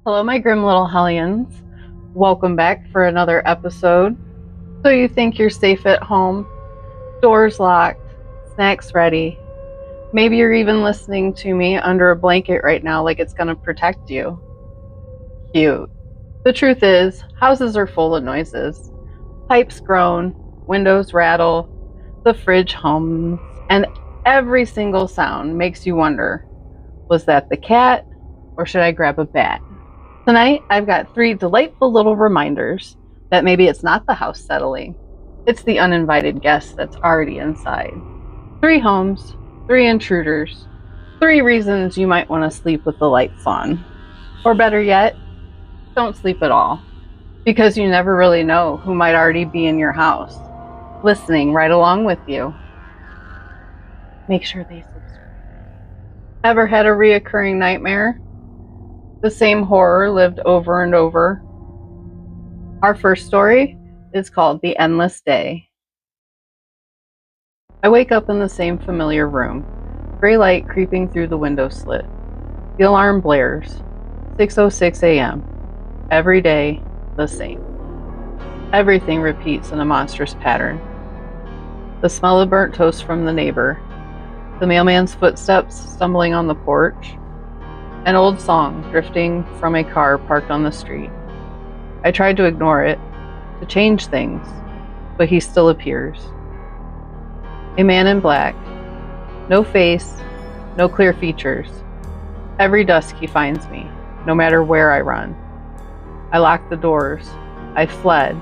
Hello, my grim little hellions. Welcome back for another episode. So you think you're safe at home, doors locked, snacks ready. Maybe you're even listening to me under a blanket right now like it's going to protect you. Cute. The truth is, houses are full of noises. Pipes groan, windows rattle, the fridge hums, and every single sound makes you wonder, was that the cat or should I grab a bat? Tonight, I've got 3 delightful little reminders that maybe it's not the house settling. It's the uninvited guest that's already inside. 3 homes, 3 intruders, 3 reasons you might want to sleep with the lights on. Or better yet, don't sleep at all. Because you never really know who might already be in your house, listening right along with you. Make sure they subscribe. Ever had a reoccurring nightmare? The same horror lived over and over. Our first story is called The Endless Day. I wake up in the same familiar room, gray light creeping through the window slit. The alarm blares, 6:06 a.m. Every day, the same. Everything repeats in a monstrous pattern. The smell of burnt toast from the neighbor, the mailman's footsteps stumbling on the porch, an old song drifting from a car parked on the street. I tried to ignore it, to change things, but he still appears. A man in black. No face, no clear features. Every dusk he finds me, no matter where I run. I locked the doors. I fled.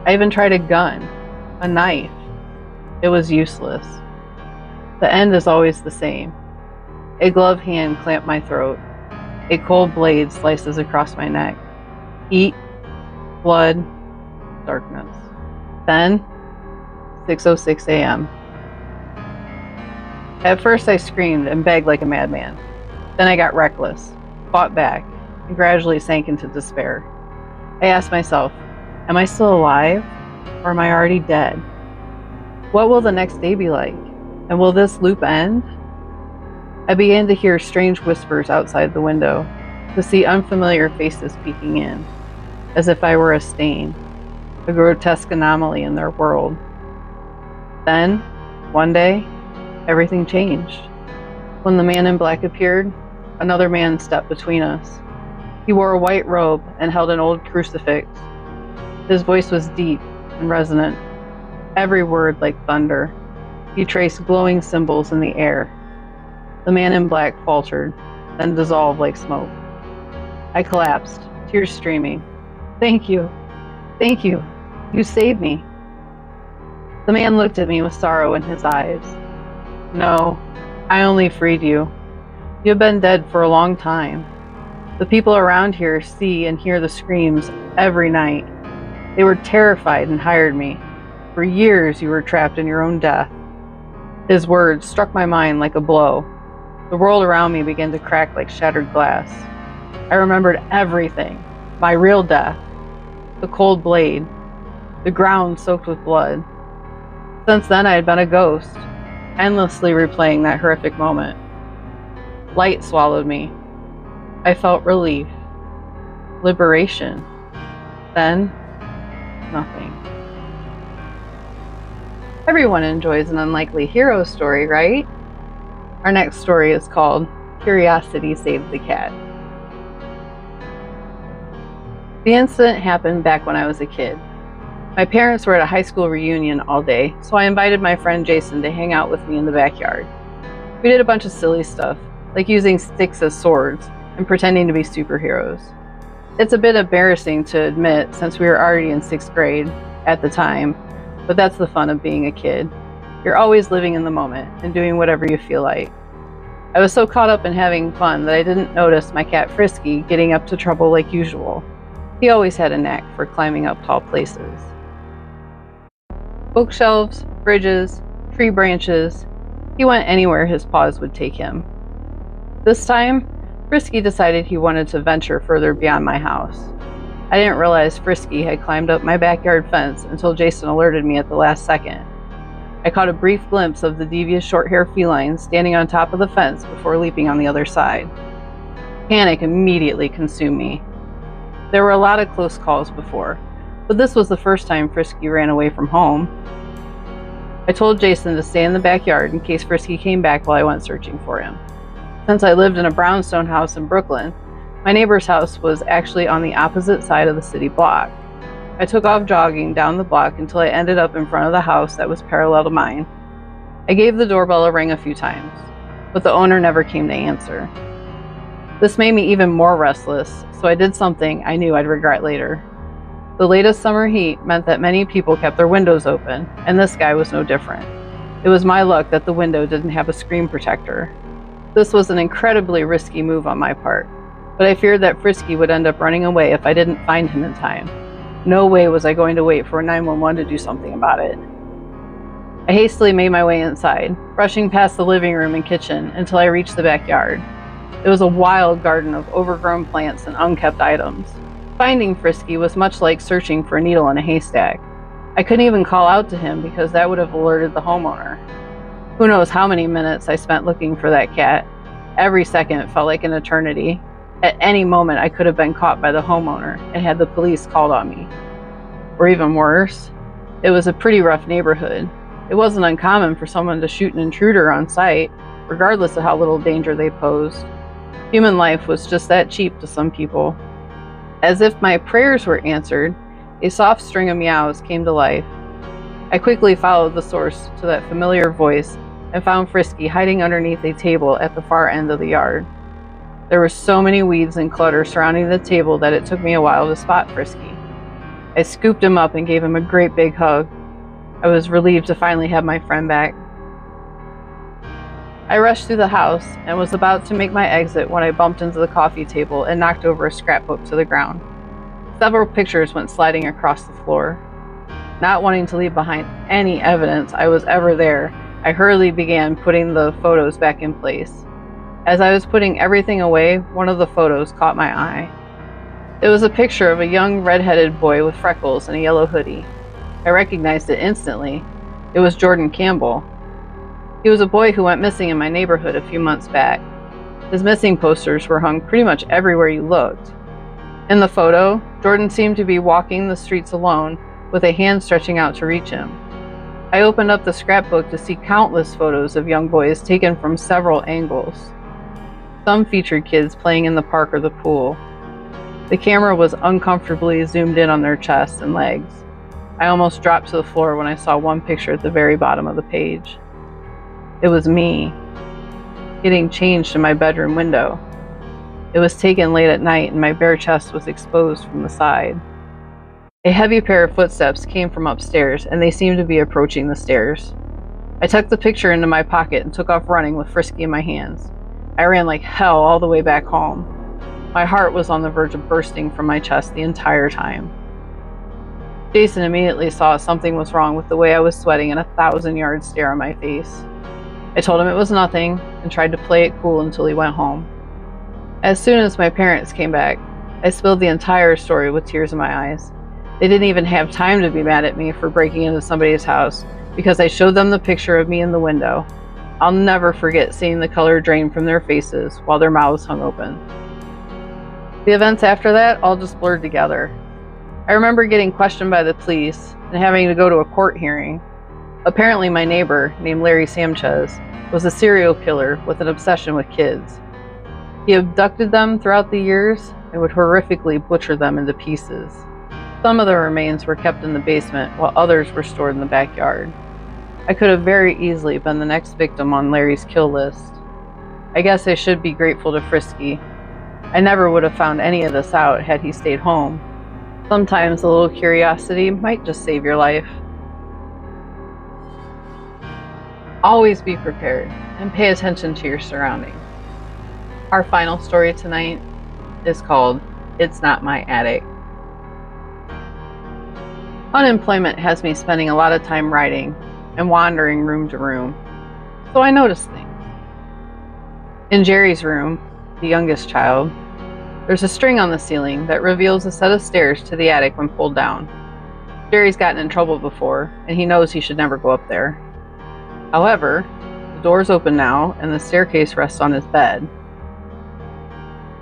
I even tried a gun, a knife. It was useless. The end is always the same. A gloved hand clamped my throat. A cold blade slices across my neck. Heat, blood, darkness. Then, 6:06 a.m. At first I screamed and begged like a madman. Then I got reckless, fought back, and gradually sank into despair. I asked myself, am I still alive, or am I already dead? What will the next day be like? And will this loop end? I began to hear strange whispers outside the window, to see unfamiliar faces peeking in, as if I were a stain, a grotesque anomaly in their world. Then, one day, everything changed. When the man in black appeared, another man stepped between us. He wore a white robe and held an old crucifix. His voice was deep and resonant, every word like thunder. He traced glowing symbols in the air. The man in black faltered, then dissolved like smoke. I collapsed, tears streaming. Thank you. Thank you. You saved me. The man looked at me with sorrow in his eyes. No, I only freed you. You have been dead for a long time. The people around here see and hear the screams every night. They were terrified and hired me. For years you were trapped in your own death. His words struck my mind like a blow. The world around me began to crack like shattered glass. I remembered everything. My real death. The cold blade. The ground soaked with blood. Since then I had been a ghost, endlessly replaying that horrific moment. Light swallowed me. I felt relief. Liberation. Then, nothing. Everyone enjoys an unlikely hero story, right? Our next story is called Curiosity Saved the Cat. The incident happened back when I was a kid. My parents were at a high school reunion all day, so I invited my friend Jason to hang out with me in the backyard. We did a bunch of silly stuff, like using sticks as swords and pretending to be superheroes. It's a bit embarrassing to admit since we were already in 6th grade at the time, but that's the fun of being a kid. You're always living in the moment and doing whatever you feel like. I was so caught up in having fun that I didn't notice my cat Frisky getting up to trouble like usual. He always had a knack for climbing up tall places. Bookshelves, bridges, tree branches. He went anywhere his paws would take him. This time, Frisky decided he wanted to venture further beyond my house. I didn't realize Frisky had climbed up my backyard fence until Jason alerted me at the last second. I caught a brief glimpse of the devious short-haired feline standing on top of the fence before leaping on the other side. Panic immediately consumed me. There were a lot of close calls before, but this was the first time Frisky ran away from home. I told Jason to stay in the backyard in case Frisky came back while I went searching for him. Since I lived in a brownstone house in Brooklyn, my neighbor's house was actually on the opposite side of the city block. I took off jogging down the block until I ended up in front of the house that was parallel to mine. I gave the doorbell a ring a few times, but the owner never came to answer. This made me even more restless, so I did something I knew I'd regret later. The latest summer heat meant that many people kept their windows open, and this guy was no different. It was my luck that the window didn't have a screen protector. This was an incredibly risky move on my part, but I feared that Frisky would end up running away if I didn't find him in time. No way was I going to wait for 911 to do something about it. I hastily made my way inside, rushing past the living room and kitchen until I reached the backyard. It was a wild garden of overgrown plants and unkept items. Finding Frisky was much like searching for a needle in a haystack. I couldn't even call out to him because that would have alerted the homeowner. Who knows how many minutes I spent looking for that cat. Every second felt like an eternity. At any moment I could have been caught by the homeowner and had the police called on me. Or even worse, it was a pretty rough neighborhood. It wasn't uncommon for someone to shoot an intruder on sight, regardless of how little danger they posed. Human life was just that cheap to some people. As if my prayers were answered, a soft string of meows came to life. I quickly followed the source to that familiar voice and found Frisky hiding underneath a table at the far end of the yard. There were so many weeds and clutter surrounding the table that it took me a while to spot Frisky. I scooped him up and gave him a great big hug. I was relieved to finally have my friend back. I rushed through the house and was about to make my exit when I bumped into the coffee table and knocked over a scrapbook to the ground. Several pictures went sliding across the floor. Not wanting to leave behind any evidence I was ever there, I hurriedly began putting the photos back in place. As I was putting everything away, one of the photos caught my eye. It was a picture of a young red-headed boy with freckles and a yellow hoodie. I recognized it instantly. It was Jordan Campbell. He was a boy who went missing in my neighborhood a few months back. His missing posters were hung pretty much everywhere you looked. In the photo, Jordan seemed to be walking the streets alone, with a hand stretching out to reach him. I opened up the scrapbook to see countless photos of young boys taken from several angles. Some featured kids playing in the park or the pool. The camera was uncomfortably zoomed in on their chests and legs. I almost dropped to the floor when I saw one picture at the very bottom of the page. It was me, getting changed in my bedroom window. It was taken late at night and my bare chest was exposed from the side. A heavy pair of footsteps came from upstairs and they seemed to be approaching the stairs. I tucked the picture into my pocket and took off running with Frisky in my hands. I ran like hell all the way back home. My heart was on the verge of bursting from my chest the entire time. Jason immediately saw something was wrong with the way I was sweating and a 1,000-yard stare on my face. I told him it was nothing and tried to play it cool until he went home. As soon as my parents came back, I spilled the entire story with tears in my eyes. They didn't even have time to be mad at me for breaking into somebody's house because I showed them the picture of me in the window. I'll never forget seeing the color drain from their faces while their mouths hung open. The events after that all just blurred together. I remember getting questioned by the police and having to go to a court hearing. Apparently my neighbor, named Larry Sanchez, was a serial killer with an obsession with kids. He abducted them throughout the years and would horrifically butcher them into pieces. Some of the remains were kept in the basement while others were stored in the backyard. I could have very easily been the next victim on Larry's kill list. I guess I should be grateful to Frisky. I never would have found any of this out had he stayed home. Sometimes a little curiosity might just save your life. Always be prepared and pay attention to your surroundings. Our final story tonight is called It's Not My Attic. Unemployment has me spending a lot of time writing and wandering room to room, so I notice things. In Jerry's room, the youngest child, there's a string on the ceiling that reveals a set of stairs to the attic when pulled down. Jerry's gotten in trouble before, and he knows he should never go up there. However, the door's open now, and the staircase rests on his bed.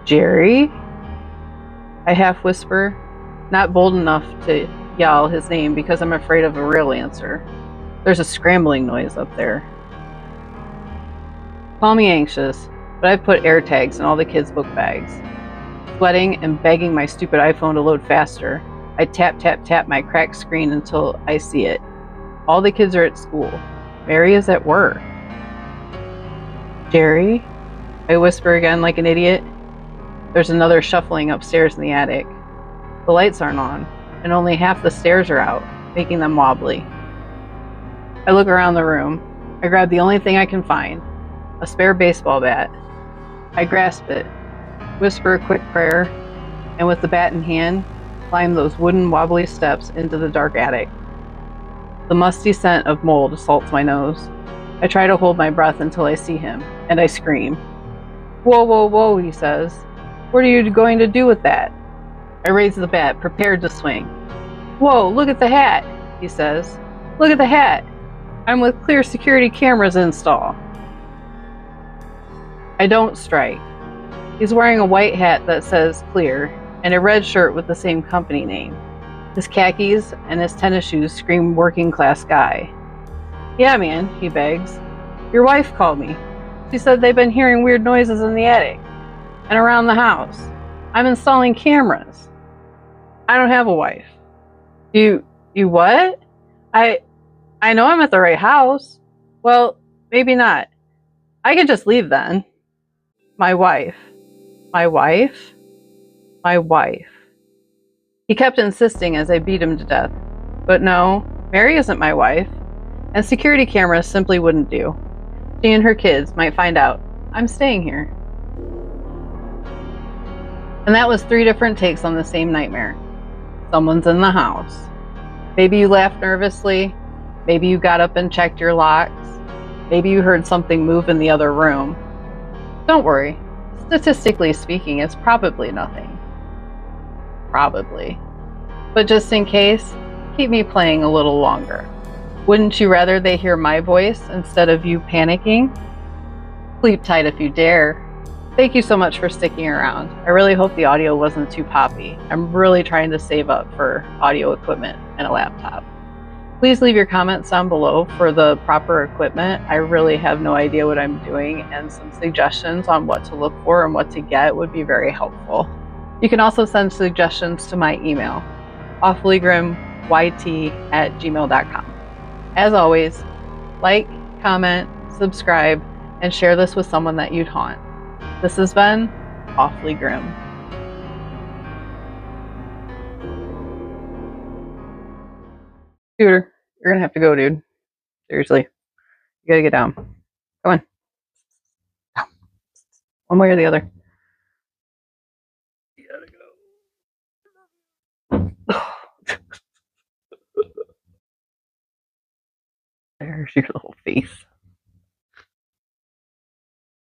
Jerry? I half whisper, not bold enough to yell his name because I'm afraid of a real answer. There's a scrambling noise up there. Call me anxious, but I've put air tags in all the kids' book bags. Sweating and begging my stupid iPhone to load faster, I tap, tap, tap my cracked screen until I see it. All the kids are at school. Mary is at work. Jerry? I whisper again like an idiot. There's another shuffling upstairs in the attic. The lights aren't on, and only half the stairs are out, making them wobbly. I look around the room. I grab the only thing I can find, a spare baseball bat. I grasp it, whisper a quick prayer, and with the bat in hand, climb those wooden wobbly steps into the dark attic. The musty scent of mold assaults my nose. I try to hold my breath until I see him, and I scream. Whoa, whoa, whoa, he says. What are you going to do with that? I raise the bat, prepared to swing. Whoa, look at the hat, he says. Look at the hat. I'm with clear security cameras installed. I don't strike. He's wearing a white hat that says clear, and a red shirt with the same company name. His khakis and his tennis shoes scream working class guy. Yeah, man, he begs. Your wife called me. She said they've been hearing weird noises in the attic and around the house. I'm installing cameras. I don't have a wife. You what? I know I'm at the right house. Well, maybe not. I could just leave then. My wife. My wife? My wife. He kept insisting as I beat him to death. But no, Mary isn't my wife, and security cameras simply wouldn't do. She and her kids might find out I'm staying here. And that was 3 different takes on the same nightmare. Someone's in the house. Maybe you laughed nervously. Maybe you got up and checked your locks. Maybe you heard something move in the other room. Don't worry. Statistically speaking, it's probably nothing. Probably. But just in case, keep me playing a little longer. Wouldn't you rather they hear my voice instead of you panicking? Sleep tight if you dare. Thank you so much for sticking around. I really hope the audio wasn't too poppy. I'm really trying to save up for audio equipment and a laptop. Please leave your comments down below for the proper equipment. I really have no idea what I'm doing, and some suggestions on what to look for and what to get would be very helpful. You can also send suggestions to my email, awfullygrimyt@gmail.com. As always, like, comment, subscribe, and share this with someone that you'd haunt. This has been Awfully Grim. Scooter, you're gonna have to go, dude. Seriously. You gotta get down. Come on. One way or the other. You gotta go. There's your little face.